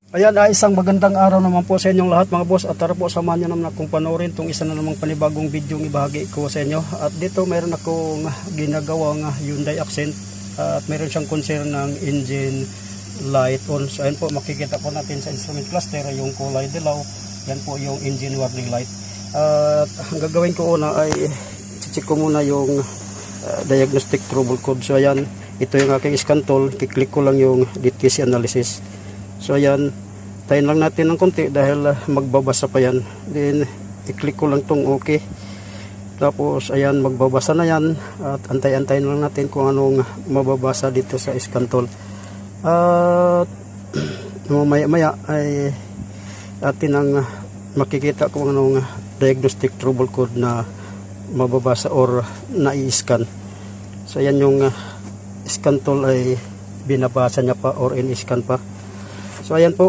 Ayan, isang magandang araw naman po sa inyong lahat mga boss, at tara po samahan nyo naman akong panoorin itong isa na namang panibagong video ng ibahagi ko sa inyo. At dito mayroon akong ginagawang Hyundai Accent at mayroon siyang concern ng engine light on. So ayan po, makikita po natin sa instrument cluster yung kulay dilaw, yan po yung engine warning light. At ang gagawin ko una ay check ko muna yung diagnostic trouble code. So ayan, ito yung aking scan tool, kiklik ko lang yung DTC analysis. So ayan, tayin lang natin ng konti dahil magbabasa pa yan. Then i-click ko lang tong okay. Tapos ayan, magbabasa na yan at antay-antayin lang natin kung anong mababasa dito sa scan tool. At maya-maya ay atin ang makikita kung anong diagnostic trouble code na mababasa or na-i-scan. So ayan, yung scan tool ay binabasa niya pa or in-scan pa. So ayan po,